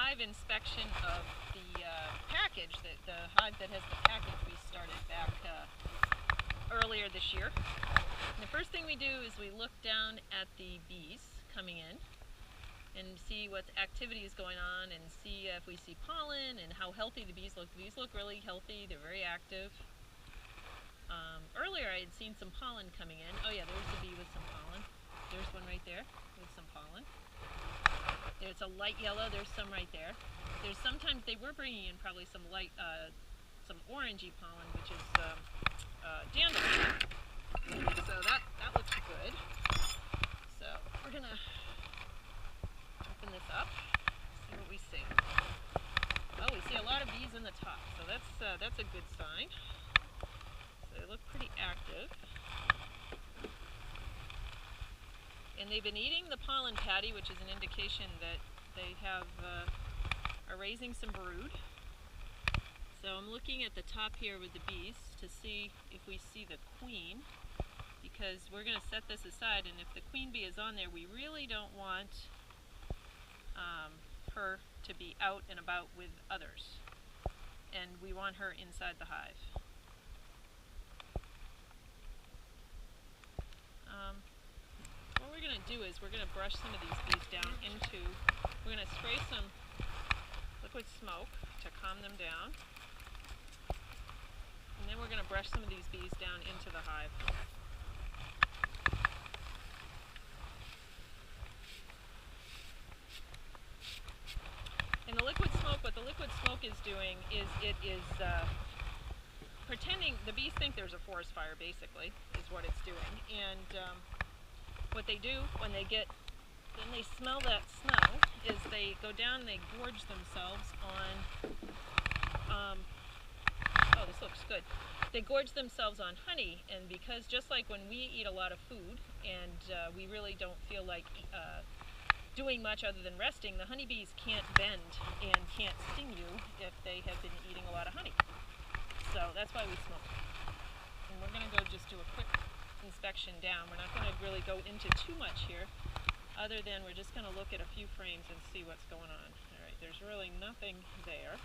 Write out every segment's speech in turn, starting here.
Hive inspection of the package, the hive that has the package we started back earlier this year. And the first thing we do is we look down at the bees coming in and see what activity is going on and see if we see pollen and how healthy the bees look. The bees look really healthy, they're very active. Earlier I had seen some pollen coming in. Oh yeah, there's the bee with some pollen. There's one right there with some pollen. There's a light yellow, there's some right there. There's sometimes they were bringing in probably some light, some orangey pollen, which is dandelion. So that looks good. So we're gonna open this up, see what we see. Well, we see a lot of bees in the top, so that's a good sign. So they look pretty active. And they've been eating the pollen patty, which is an indication that they are raising some brood. So I'm looking at the top here with the bees to see if we see the queen, because we're going to set this aside, and if the queen bee is on there, we really don't want her to be out and about with others, and we want her inside the hive. What we're going to do is we're going to brush some of these bees down into, we're going to spray some liquid smoke to calm them down, and then we're going to brush some of these bees down into the hive. And the liquid smoke, what the liquid smoke is doing is it is pretending, the bees think there's a forest fire basically, is what it's doing. And what they do when they smell that smell is they go down and they gorge themselves on, oh, this looks good. They gorge themselves on honey, and because just like when we eat a lot of food and we really don't feel like doing much other than resting, the honeybees can't bend and can't sting you if they have been eating a lot of honey. So that's why we smoke. And we're going to go just do a quick inspection down. We're not going to really go into too much here, other than we're just going to look at a few frames and see what's going on. Alright, there's really nothing there.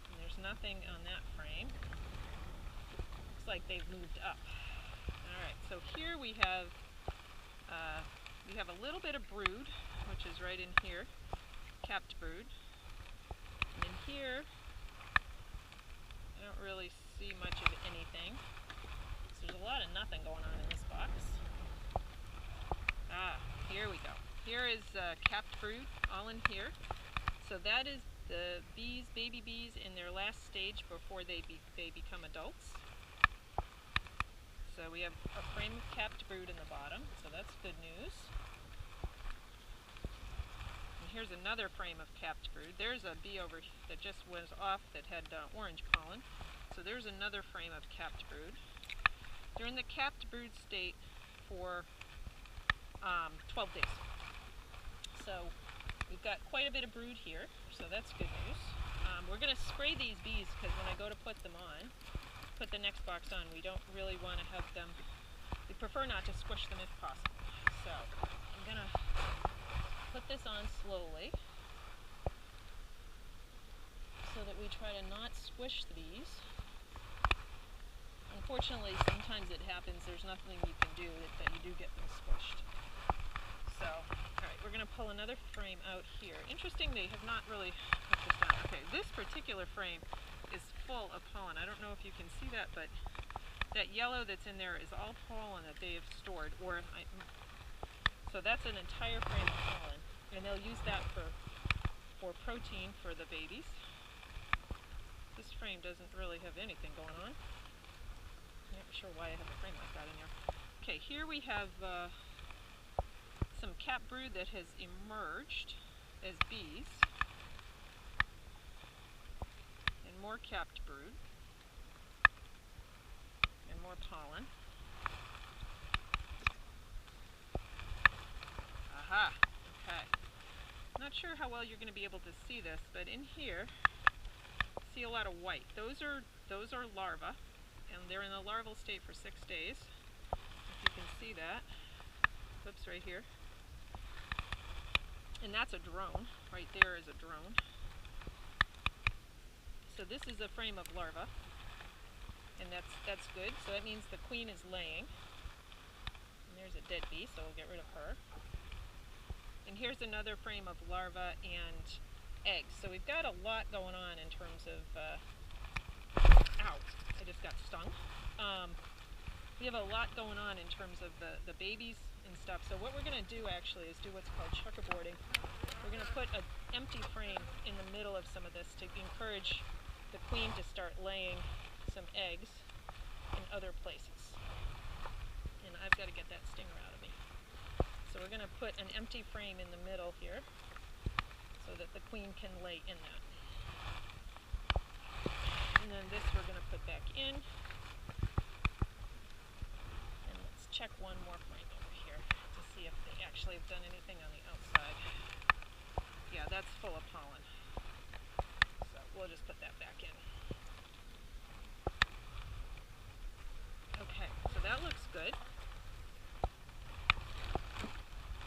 And there's nothing on that frame. Looks like they've moved up. Alright, so here we have a little bit of brood, which is right in here, capped brood. And in here, I don't really see much of anything. So there's a lot of nothing going on in this box. Ah, here we go. Here is capped brood, all in here. So that is the bees, baby bees, in their last stage before they become adults. So we have a frame of capped brood in the bottom, so that's good news. And here's another frame of capped brood. There's a bee over that just was off that had orange pollen. So there's another frame of capped brood. They're in the capped brood state for 12 days. So we've got quite a bit of brood here, so that's good news. We're going to spray these bees because when I go to put them on, put the next box on, we don't really want to have them, we prefer not to squish them if possible. So I'm going to put this on slowly so that we try to not squish the bees. Unfortunately, sometimes it happens, there's nothing you can do that you do get them squished. So, alright, we're going to pull another frame out here. Interesting, they have not really put this down. Okay, this particular frame is full of pollen. I don't know if you can see that, but that yellow that's in there is all pollen that they have stored. So that's an entire frame of pollen, and they'll use that for protein for the babies. This frame doesn't really have anything going on. I'm not sure why I have a frame like that in here. Okay, here we have some capped brood that has emerged as bees. And more capped brood. And more pollen. Aha! Okay. Not sure how well you're going to be able to see this, but in here, see a lot of white. Those are larvae, and they're in the larval state for 6 days. If you can see that. Whoops, right here. And that's a drone. Right there is a drone. So this is a frame of larvae, and that's good. So that means the queen is laying. And there's a dead bee, so we'll get rid of her. And here's another frame of larvae and eggs. So we've got a lot going on in terms of, ow, I just got stung. We have a lot going on in terms of the babies and stuff. So what we're going to do actually is do what's called checkerboarding. We're going to put an empty frame in the middle of some of this to encourage the queen to start laying some eggs in other places. And I've got to get that stinger out of me. So we're going to put an empty frame in the middle here so that the queen can lay in that. And then this we're going to put back in. Check one more frame over here to see if they actually have done anything on the outside. Yeah, that's full of pollen. So we'll just put that back in. Okay, so that looks good.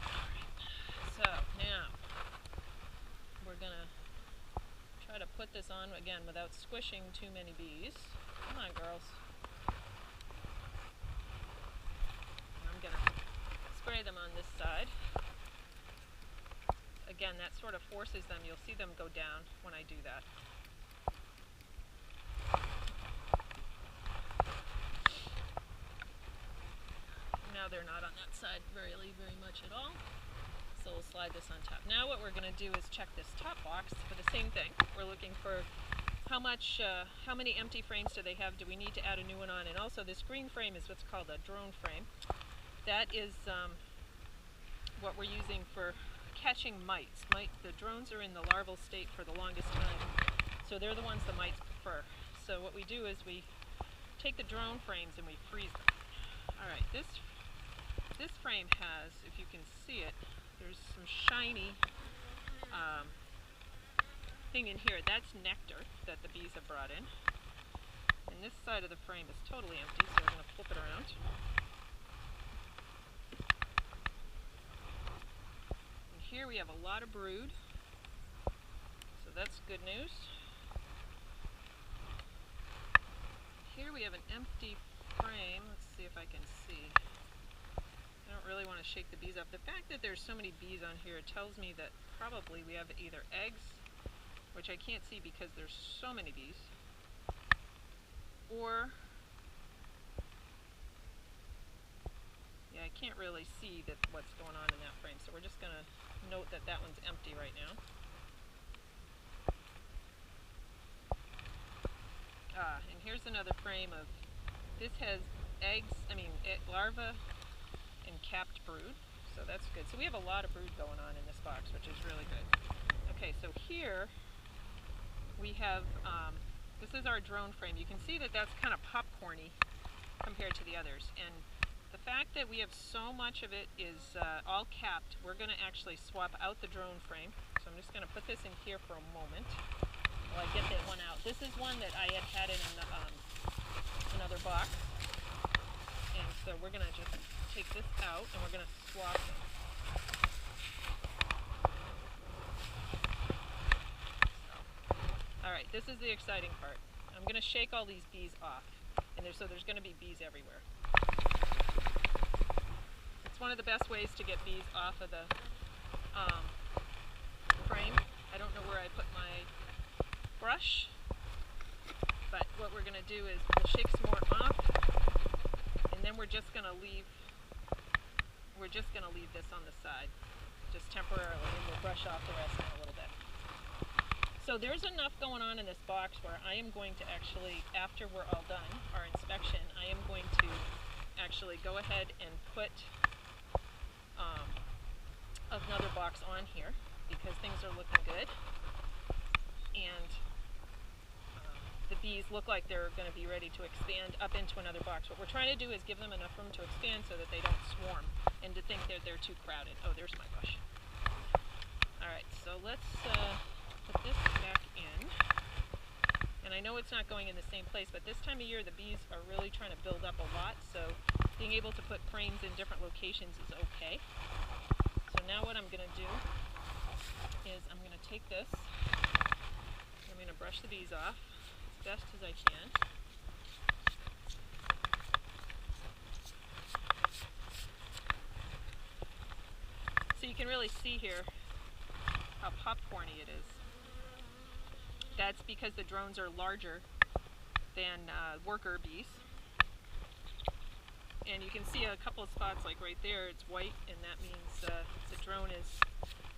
Alright, so now we're going to try to put this on again without squishing too many bees. Come on, girls. I'm going to spray them on this side. Again, that sort of forces them. You'll see them go down when I do that. Now they're not on that side very much at all. So we'll slide this on top. Now what we're going to do is check this top box for the same thing. We're looking for how many empty frames do they have? Do we need to add a new one on? And also this green frame is what's called a drone frame. That is what we're using for catching mites. The drones are in the larval state for the longest time, so they're the ones the mites prefer. So what we do is we take the drone frames and we freeze them. Alright, this frame has, if you can see it, there's some shiny thing in here. That's nectar that the bees have brought in. And this side of the frame is totally empty, so we're going to flip it around. Here we have a lot of brood, so that's good news. Here we have an empty frame. Let's see if I can see. I don't really want to shake the bees up. The fact that there's so many bees on here tells me that probably we have either eggs, which I can't see because there's so many bees, or yeah, I can't really see what's going on in that frame, so we're just going to note that that one's empty right now. And here's another frame of, this has eggs, larvae and capped brood, so that's good. So we have a lot of brood going on in this box, which is really good. Okay, so here we have, this is our drone frame. You can see that that's kind of popcorny compared to the others, and the fact that we have so much of it is all capped, we're going to actually swap out the drone frame. So I'm just going to put this in here for a moment while I get that one out. This is one that I had in another box. And so we're going to just take this out and we're going to swap them. Alright, this is the exciting part. I'm going to shake all these bees off. And so there's going to be bees everywhere. It's one of the best ways to get bees off of the frame. I don't know where I put my brush, but what we're going to do is we'll shake some more off, and then we're just going to leave this on the side, just temporarily, and we'll brush off the rest in a little bit. So there's enough going on in this box where I am going to actually, after we're all done, our inspection, I am going to actually go ahead and put another box on here because things are looking good. And the bees look like they're going to be ready to expand up into another box. What we're trying to do is give them enough room to expand so that they don't swarm and to think that they're too crowded. Oh, there's my brush. Alright, so let's put this back in. And I know it's not going in the same place, but this time of year the bees are really trying to build up a lot, so being able to put frames in different locations is okay. So now what I'm going to do is I'm going to take this, I'm going to brush the bees off as best as I can. So you can really see here how popcorny it is. That's because the drones are larger than worker bees. And you can see a couple of spots, like right there, it's white, and that means the drone is,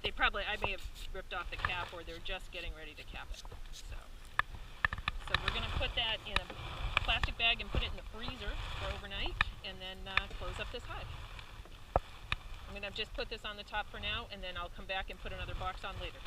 I may have ripped off the cap, or they're just getting ready to cap it. So we're going to put that in a plastic bag and put it in the freezer for overnight, and then close up this hive. I'm going to just put this on the top for now, and then I'll come back and put another box on later.